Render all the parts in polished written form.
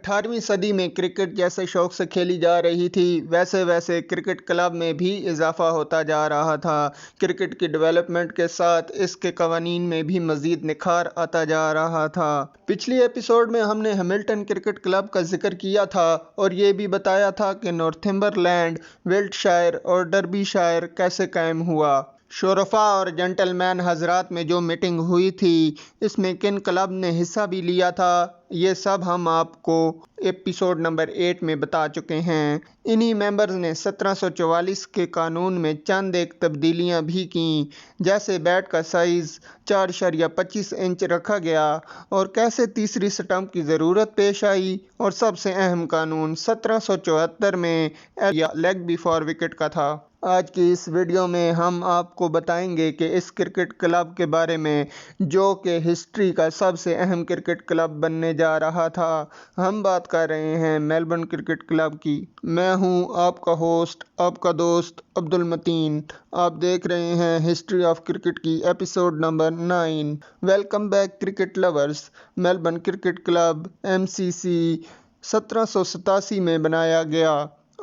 18वीं सदी में क्रिकेट जैसे शौक से खेली जा रही थी, वैसे वैसे क्रिकेट क्लब में भी इजाफा होता जा रहा था। क्रिकेट की डेवलपमेंट के साथ इसके कवानीन में भी मज़ीद निखार आता जा रहा था। पिछली एपिसोड में हमने हैमिल्टन क्रिकेट क्लब का जिक्र किया था और ये भी बताया था कि नॉर्थम्बरलैंड, विल्टशायर और डर्बीशायर कैसे कायम हुआ। शोरफा और जेंटलमैन हजरात में जो मीटिंग हुई थी, इसमें किन क्लब ने हिस्सा भी लिया था, ये सब हम आपको एपिसोड नंबर 8 में बता चुके हैं। इन्हीं मेंबर्स ने 1744 के कानून में चंद एक तब्दीलियां भी की, जैसे बैट का साइज़ 4.25 इंच रखा गया और कैसे तीसरी स्टंप की ज़रूरत पेश आई, और सबसे अहम कानून 1774 में या लेग बिफोर विकेट का था। आज की इस वीडियो में हम आपको बताएंगे कि इस क्रिकेट क्लब के बारे में, जो कि हिस्ट्री का सबसे अहम क्रिकेट क्लब बनने जा रहा था। हम बात कर रहे हैं मेलबर्न क्रिकेट क्लब की। मैं हूं आपका होस्ट, आपका दोस्त अब्दुल मतीन। आप देख रहे हैं हिस्ट्री ऑफ क्रिकेट की episode number 9। Welcome back cricket lovers. Melbourne cricket club MCC 1787 में बनाया गया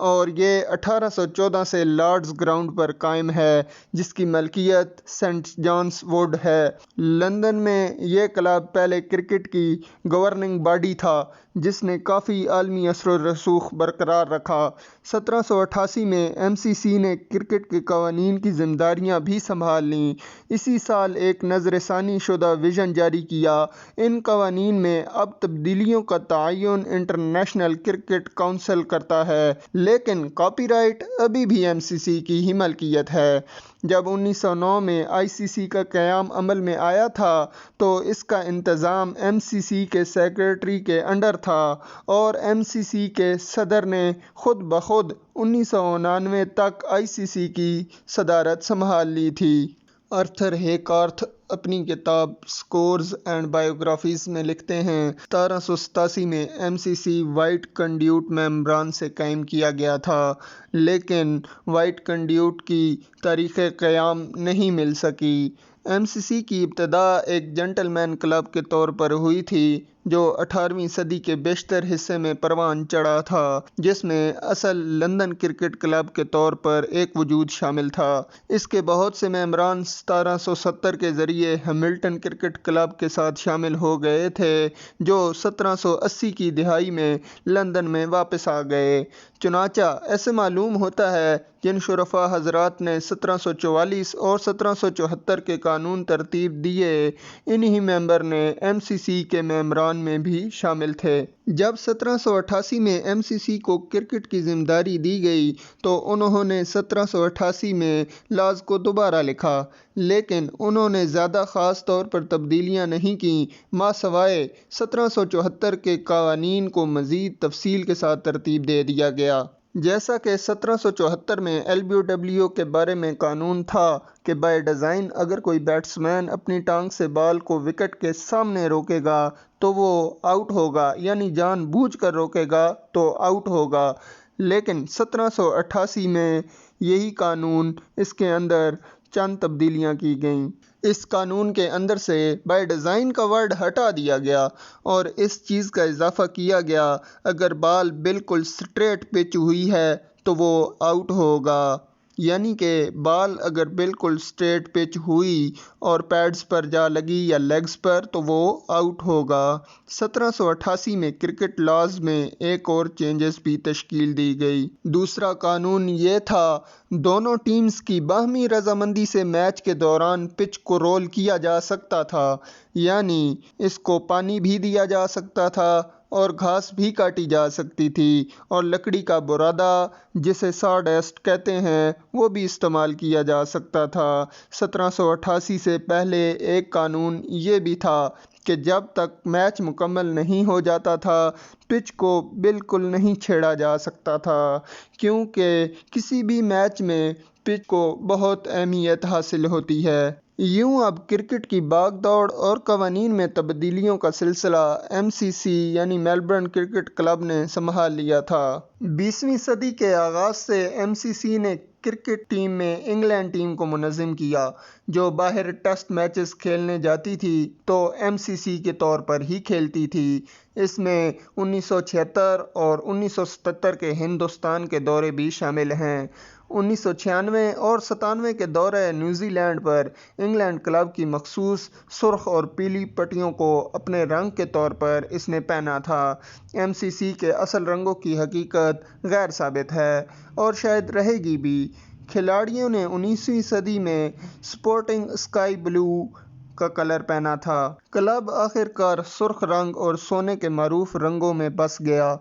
और ये 1814 से लॉर्ड्स ग्राउंड पर कायम है, जिसकी मलकियत सेंट जॉन्स वुड है। लंदन में ये क्लब पहले क्रिकेट की गवर्निंग बॉडी था, जिसने काफ़ी आलमी असर व रसूख बरकरार रखा। 1788 में MCC ने क्रिकेट के कवानीन की जिम्मेदारियां भी संभाल लीं। इसी साल एक नज़रसानी शुदा विज़न जारी किया। इन कवानीन में अब तब्दीलियों का तयन इंटरनेशनल क्रिकेट काउंसिल करता है, लेकिन कॉपीराइट अभी भी MCC की ही मलकियत है। जब 1909 में ICC का क़याम अमल में आया था, तो इसका इंतज़ाम MCC के सेक्रेटरी के अंडर था और MCC के सदर ने खुद ब खुद 1999 तक ICC की सदारत संभाल ली थी। आर्थर हेकार्थ अपनी किताब स्कोर्स एंड बायोग्राफीज़ में लिखते हैं, 1787 में MCC वाइट कंड्यूट मेम्ब्रान से कायम किया गया था, लेकिन वाइट कंड्यूट की तारीख़ क़याम नहीं मिल सकी। MCC की इब्तदा एक जेंटलमैन क्लब के तौर पर हुई थी, जो 18वीं सदी के बेशतर हिस्से में परवान चढ़ा था, जिसमें असल लंदन क्रिकेट क्लब के तौर पर एक वजूद शामिल था। इसके बहुत से मेंबरान 1770 के ज़रिए हैमिल्टन क्रिकेट क्लब के साथ शामिल हो गए थे, जो 1780 की दिहाई में लंदन में वापस आ गए। चुनाचा ऐसे मालूम होता है जिन शुरफा हजरात ने 1744 और 1774 के कानून तरतीब दिए, इन्हीं मेंबर ने MCC के मेंबरान में भी शामिल थे। जब 1788 में MCC को क्रिकेट की जिम्मेदारी दी गई, तो उन्होंने 1788 में लॉज को दोबारा लिखा, लेकिन उन्होंने ज़्यादा ख़ास तौर पर तब्दीलियां नहीं की, मासवाए 1774 के कवानीन को मज़ीद तफसील के साथ तरतीब दे दिया गया। जैसा कि 1774 में LBW के बारे में कानून था कि बाय डिज़ाइन अगर कोई बैट्समैन अपनी टांग से बॉल को विकेट के सामने रोकेगा तो वो आउट होगा, यानी जानबूझकर रोकेगा तो आउट होगा। लेकिन 1788 में यही कानून, इसके अंदर चंद तब्दीलियां की गईं। इस कानून के अंदर से बाय डिज़ाइन का वर्ड हटा दिया गया और इस चीज़ का इजाफा किया गया, अगर बॉल बिल्कुल स्ट्रेट पिच हुई है तो वो आउट होगा, यानी कि बॉल अगर बिल्कुल स्ट्रेट पिच हुई और पैड्स पर जा लगी या लेग्स पर तो वो आउट होगा। 1788 में क्रिकेट लॉज में एक और चेंजेस भी तश्कील दी गई। दूसरा कानून ये था, दोनों टीम्स की बाहमी रजामंदी से मैच के दौरान पिच को रोल किया जा सकता था, यानी इसको पानी भी दिया जा सकता था और घास भी काटी जा सकती थी, और लकड़ी का बुरादा, जिसे सॉडेस्ट कहते हैं, वो भी इस्तेमाल किया जा सकता था। 1788 से पहले एक कानून ये भी था कि जब तक मैच मुकम्मल नहीं हो जाता था, पिच को बिल्कुल नहीं छेड़ा जा सकता था, क्योंकि किसी भी मैच में پچ کو بہت اہمیت حاصل ہوتی ہے۔ یوں اب کرکٹ کی بھاگ دوڑ اور قوانین میں تبدیلیوں کا سلسلہ ایم سی سی یعنی میلبورن کرکٹ کلب نے سنبھال لیا تھا۔ 20ویں صدی کے آغاز سے ایم سی سی نے کرکٹ ٹیم میں انگلینڈ ٹیم کو منظم کیا، جو باہر ٹیسٹ میچز کھیلنے جاتی تھی تو ایم سی سی کے طور پر ہی کھیلتی تھی۔ اس میں 1976 اور 1977 کے ہندوستان کے دورے بھی شامل ہیں۔ 1996 اور 97 کے دورہ نیوزی لینڈ پر انگلینڈ کلب کی مخصوص سرخ اور پیلی پٹیوں کو اپنے رنگ کے طور پر اس نے پہنا تھا۔ ایم سی سی کے اصل رنگوں کی حقیقت غیر ثابت ہے اور شاید رہے گی بھی۔ کھلاڑیوں نے 19ویں صدی میں سپورٹنگ اسکائی بلو کا کلر پہنا تھا۔ کلب آخر کار سرخ رنگ اور سونے کے معروف رنگوں میں بس گیا۔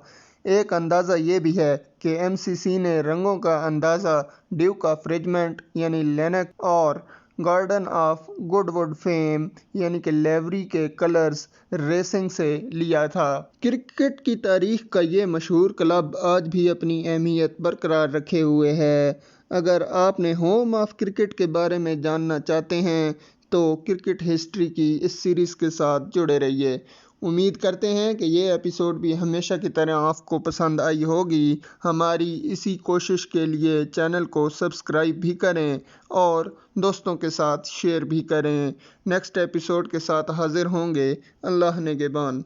ایک اندازہ یہ بھی ہے کہ ایم سی سی نے رنگوں کا اندازہ ڈیوک آف ریجمنٹ یعنی لینک اور garden of Goodwood fame یعنی کہ لیوری کے کلرز ریسنگ سے لیا تھا۔ کرکٹ کی تاریخ کا یہ مشہور کلب آج بھی اپنی اہمیت برقرار رکھے ہوئے ہے۔ اگر آپ نے ہوم آف کرکٹ کے بارے میں جاننا چاہتے ہیں تو کرکٹ ہسٹری کی اس سیریز کے ساتھ جڑے رہیے۔ امید کرتے ہیں کہ یہ ایپیسوڈ بھی ہمیشہ کی طرح آپ کو پسند آئی ہوگی۔ ہماری اسی کوشش کے لیے چینل کو سبسکرائب بھی کریں اور دوستوں کے ساتھ شیئر بھی کریں۔ نیکسٹ ایپیسوڈ کے ساتھ حاضر ہوں گے۔ اللہ نگہبان۔